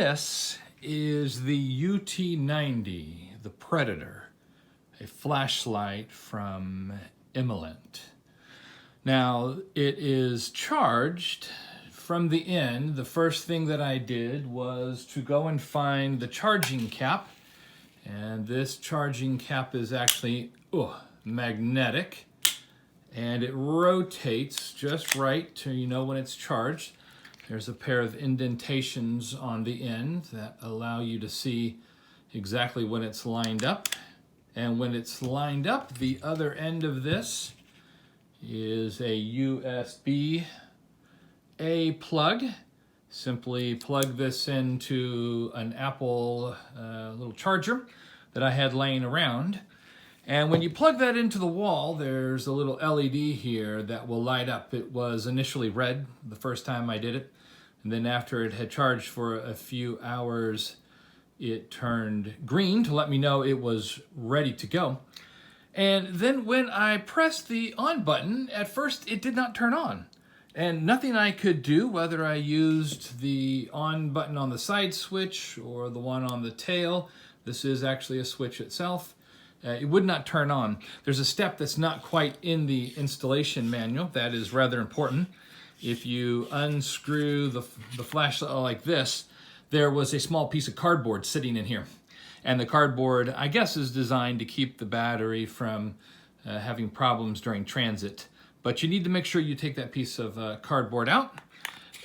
This is the UT90, the Predator, a flashlight from Ipx8. Now, it is charged from the end. The first thing that I did was to go and find the charging cap. And this charging cap is actually magnetic. And it rotates just right to, when it's charged. There's a pair of indentations on the end that allow you to see exactly when it's lined up. And when it's lined up, the other end of this is a USB-A plug. Simply plug this into an Apple little charger that I had laying around. And when you plug that into the wall, there's a little LED here that will light up. It was initially red the first time I did it. And then after it had charged for a few hours, it turned green to let me know it was ready to go. And then when I pressed the on button, at first it did not turn on. And nothing I could do, whether I used the on button on the side switch or the one on the tail, this is actually a switch itself, it would not turn on. There's a step that's not quite in the installation manual that is rather important. If you unscrew the flashlight like this, there was a small piece of cardboard sitting in here. And the cardboard, I guess, is designed to keep the battery from having problems during transit. But you need to make sure you take that piece of cardboard out.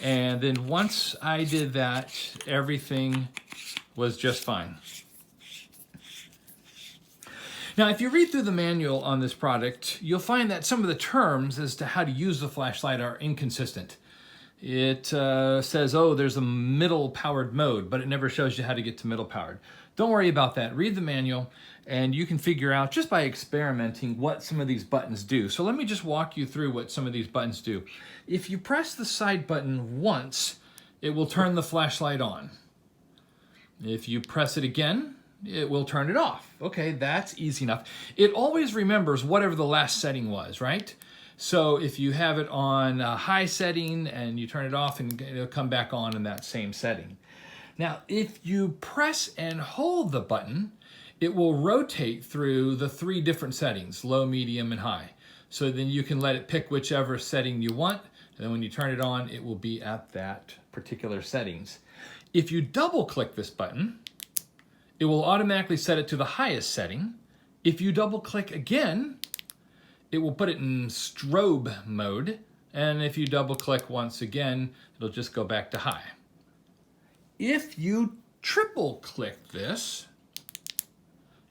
And then once I did that, everything was just fine. Now, if you read through the manual on this product, you'll find that some of the terms as to how to use the flashlight are inconsistent. It says, there's a middle powered mode, but it never shows you how to get to middle powered. Don't worry about that. Read the manual, and you can figure out just by experimenting what some of these buttons do. So let me just walk you through what some of these buttons do. If you press the side button once, it will turn the flashlight on. If you press it again, it will turn it off. Okay, that's easy enough. It always remembers whatever the last setting was, right? So if you have it on a high setting and you turn it off, and it'll come back on in that same setting. Now, if you press and hold the button, it will rotate through the 3 different settings, low, medium, and high. So then you can let it pick whichever setting you want, and then when you turn it on, it will be at that particular settings. If you double click this button, it will automatically set it to the highest setting. If you double click again, it will put it in Strobe Mode. And if you double click once again, it'll just go back to high. If you triple click this,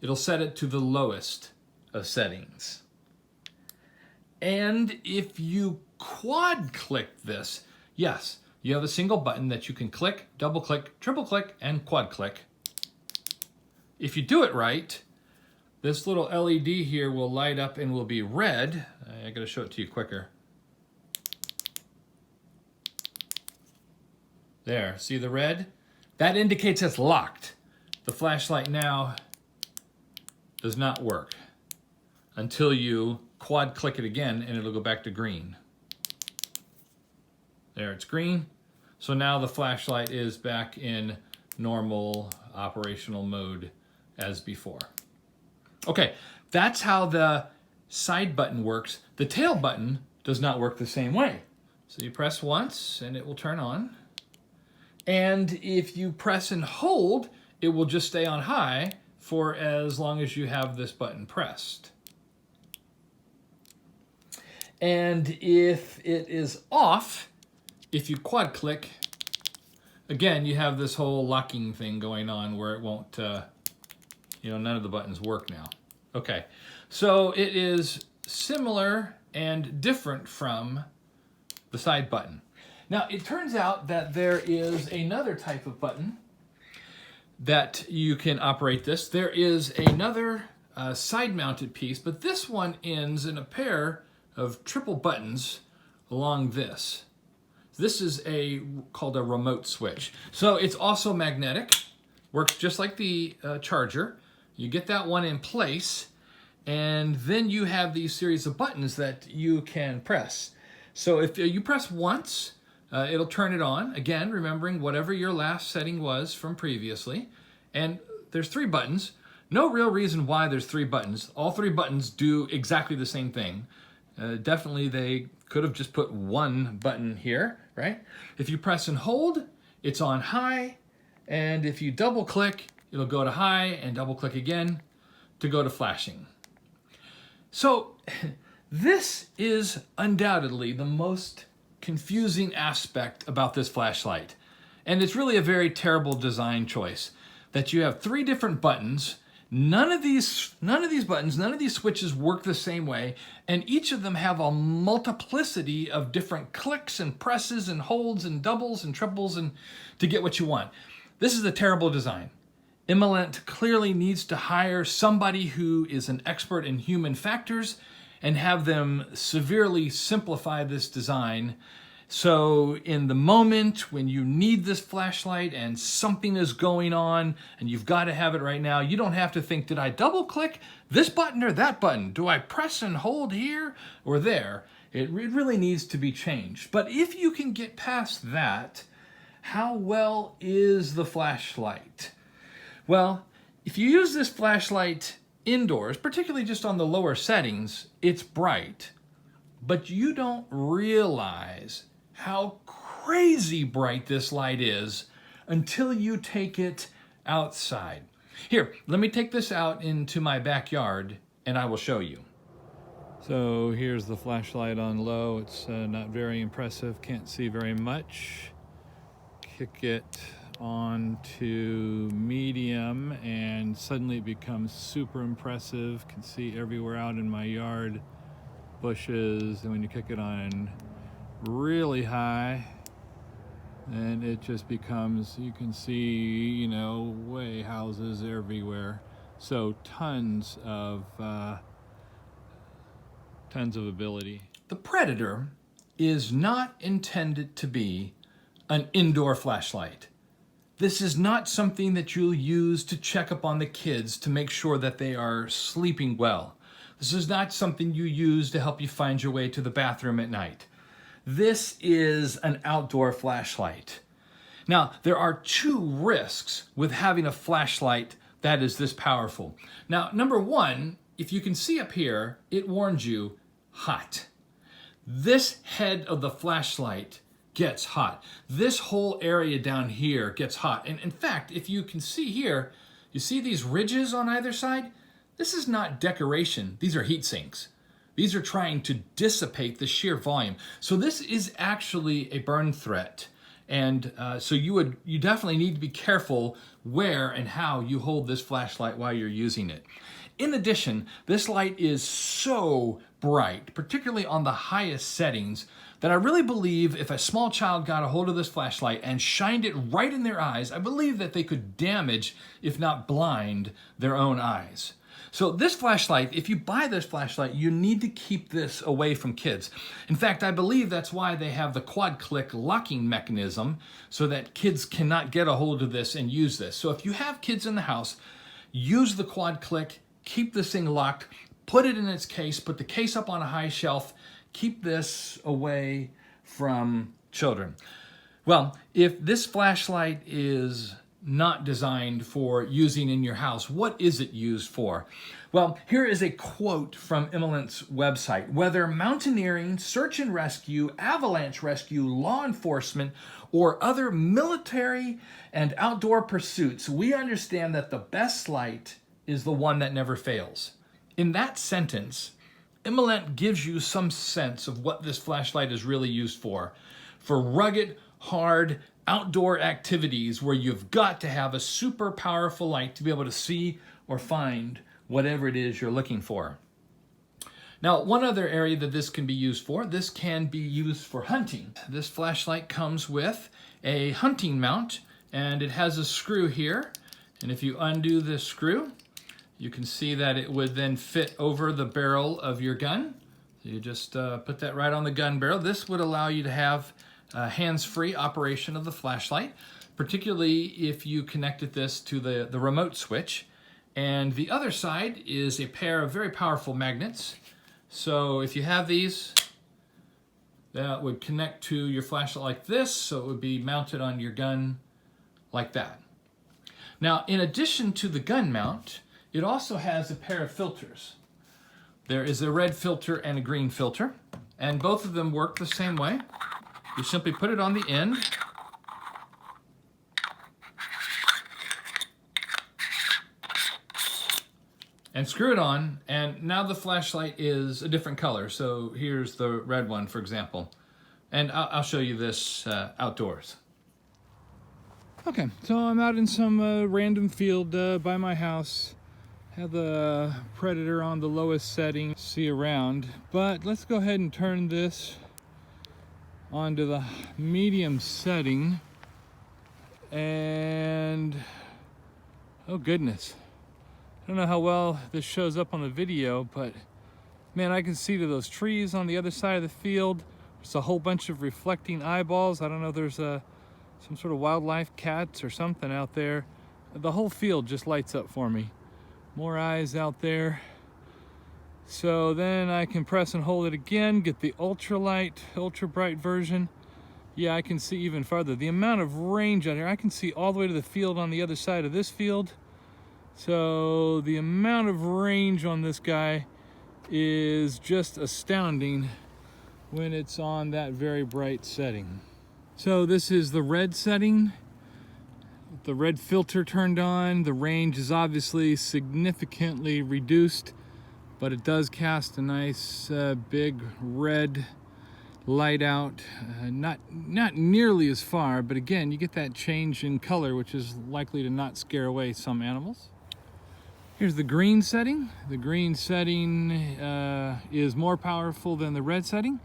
it'll set it to the lowest of settings. And if you quad click this, yes, you have a single button that you can click, double click, triple click, and quad click. If you do it right, this little LED here will light up and will be red. I gotta show it to you quicker. There, see the red? That indicates it's locked. The flashlight now does not work until you quad click it again, and it'll go back to green. There, it's green. So now the flashlight is back in normal operational mode as before. Okay, that's how the side button works. The tail button does not work the same way. So you press once and it will turn on. And if you press and hold, it will just stay on high for as long as you have this button pressed. And if it is off, if you quad click, again, you have this whole locking thing going on where it won't, none of the buttons work now. Okay, so it is similar and different from the side button. Now, it turns out that there is another type of button that you can operate this. There is another side-mounted piece, but this one ends in a pair of triple buttons along this. This is called a remote switch. So it's also magnetic, works just like the charger. You get that one in place, and then you have these series of buttons that you can press. So if you press once, It'll turn it on, again, remembering whatever your last setting was from previously. And there's 3 buttons. No real reason why there's 3 buttons. All 3 buttons do exactly the same thing. Definitely they could have just put 1 button here, right? If you press and hold, it's on high. And if you double click, it'll go to high and double click again to go to flashing. So this is undoubtedly the most confusing aspect about this flashlight. And it's really a very terrible design choice that you have 3 different buttons. None of these buttons, none of these switches work the same way, and each of them have a multiplicity of different clicks and presses and holds and doubles and triples and to get what you want. This is a terrible design. Immolent clearly needs to hire somebody who is an expert in human factors and have them severely simplify this design. So in the moment when you need this flashlight and something is going on and you've got to have it right now, you don't have to think, did I double click this button or that button? Do I press and hold here or there? It really needs to be changed. But if you can get past that, how well is the flashlight? Well, if you use this flashlight indoors, particularly just on the lower settings, it's bright, but you don't realize how crazy bright this light is until you take it outside. Here, let me take this out into my backyard and I will show you. So here's the flashlight on low. It's not very impressive, can't see very much. Kick it on to medium and suddenly it becomes super impressive. Can see everywhere out in my yard, bushes, and when you kick it on really high, and it just becomes, you can see, you know, way houses everywhere. So tons of ability. The Predator is not intended to be an indoor flashlight. This is not something that you'll use to check up on the kids to make sure that they are sleeping well. This is not something you use to help you find your way to the bathroom at night. This is an outdoor flashlight. Now, there are 2 risks with having a flashlight that is this powerful. Now, number 1, if you can see up here, it warns you, hot. This head of the flashlight gets hot. This whole area down here gets hot. And in fact, if you can see here, you see these ridges on either side? This is not decoration. These are heat sinks. These are trying to dissipate the sheer volume. So this is actually a burn threat. And so you definitely need to be careful where and how you hold this flashlight while you're using it. In addition, this light is so bright, particularly on the highest settings, that I really believe if a small child got a hold of this flashlight and shined it right in their eyes, I believe that they could damage, if not blind, their own eyes. So this flashlight, if you buy this flashlight, you need to keep this away from kids. In fact, I believe that's why they have the quad click locking mechanism so that kids cannot get a hold of this and use this. So if you have kids in the house, use the quad click, keep this thing locked, put it in its case, put the case up on a high shelf, keep this away from children. Well, if this flashlight is not designed for using in your house, what is it used for? Well, here is a quote from Immolent's website. Whether mountaineering, search and rescue, avalanche rescue, law enforcement, or other military and outdoor pursuits, we understand that the best light is the one that never fails. In that sentence, Immolent gives you some sense of what this flashlight is really used for rugged, hard, outdoor activities where you've got to have a super powerful light to be able to see or find whatever it is you're looking for. Now, one other area that this can be used for, this can be used for hunting. This flashlight comes with a hunting mount, and it has a screw here. And if you undo this screw, you can see that it would then fit over the barrel of your gun. So you just put that right on the gun barrel. This would allow you to have hands-free operation of the flashlight, particularly if you connected this to the remote switch. And the other side is a pair of very powerful magnets. So if you have these, that would connect to your flashlight like this, so it would be mounted on your gun like that. Now, in addition to the gun mount, it also has a pair of filters. There is a red filter and a green filter, and both of them work the same way. You simply put it on the end, and screw it on, and now the flashlight is a different color. So here's the red one, for example. And I'll show you this outdoors. Okay, so I'm out in some random field by my house. Have the Predator on the lowest setting, see around. But let's go ahead and turn this onto the medium setting. And, oh goodness. I don't know how well this shows up on the video, but man, I can see to those trees on the other side of the field. There's a whole bunch of reflecting eyeballs. I don't know if there's some sort of wildlife, cats or something out there. The whole field just lights up for me. More eyes out there. So then I can press and hold it again, get the ultralight, ultra bright version. Yeah, I can see even farther. The amount of range out here, I can see all the way to the field on the other side of this field. So the amount of range on this guy is just astounding when it's on that very bright setting. So this is the red setting. The red filter turned on. The range is obviously significantly reduced, but it does cast a nice big red light out. Not nearly as far, but again, you get that change in color, which is likely to not scare away some animals. Here's the green setting. The green setting is more powerful than the red setting.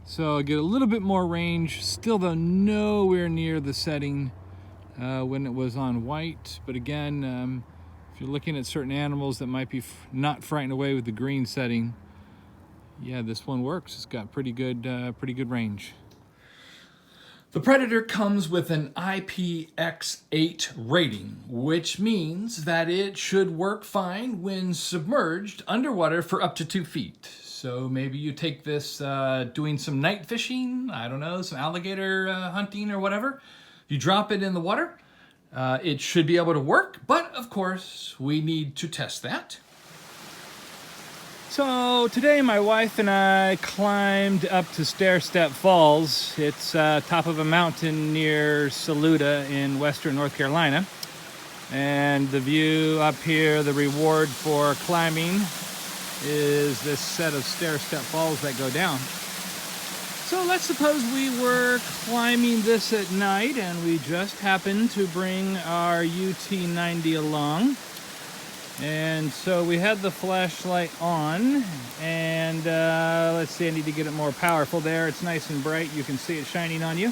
So I get a little bit more range, still though nowhere near the setting when it was on white. But again, if you're looking at certain animals that might be not frightened away with the green setting, yeah, this one works. It's got pretty good range. The Predator comes with an Ipx8 rating, which means that it should work fine when submerged underwater for up to 2 feet. So maybe you take this doing some night fishing, I don't know, some alligator hunting or whatever. You drop it in the water, it should be able to work, but of course we need to test that. So today my wife and I climbed up to Stair-Step Falls. It's top of a mountain near Saluda in western North Carolina. And the view up here, the reward for climbing, is this set of Stair-Step Falls that go down. So let's suppose we were climbing this at night and we just happened to bring our UT90 along. And so we had the flashlight on, and let's see, I need to get it more powerful there. It's nice and bright, you can see it shining on you.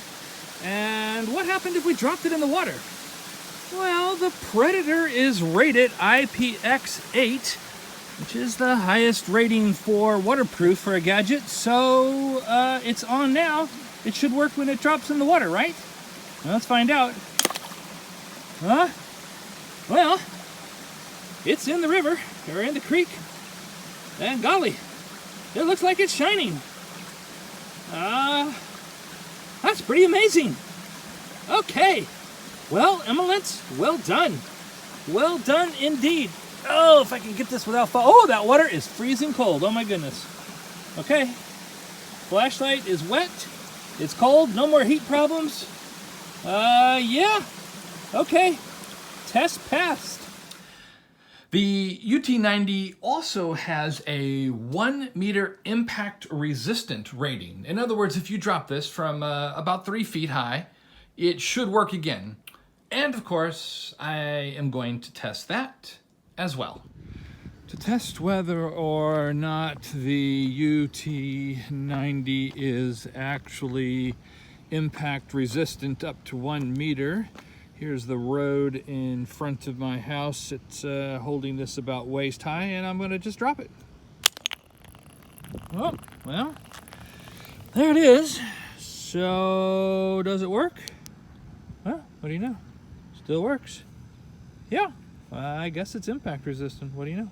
And what happened if we dropped it in the water? Well, the Predator is rated Ipx8, which is the highest rating for waterproof for a gadget. So it's on now. It should work when it drops in the water, right? Well, let's find out. Huh? Well, it's in the river, or in the creek, and golly, it looks like it's shining. That's pretty amazing. Okay, well, Emilents, well done. Well done indeed. Oh, if I can get this without fall. Oh, that water is freezing cold, oh my goodness. Okay, flashlight is wet, it's cold, no more heat problems. Yeah, okay, test passed. The UT90 also has a 1 meter impact resistant rating. In other words, if you drop this from about 3 feet high, it should work again. And of course, I am going to test that as well. To test whether or not the UT90 is actually impact resistant up to 1 meter, here's the road in front of my house. It's holding this about waist high, and I'm going to just drop it. Oh, well, there it is. So, does it work? Well, what do you know? Still works. Yeah, I guess it's impact resistant. What do you know?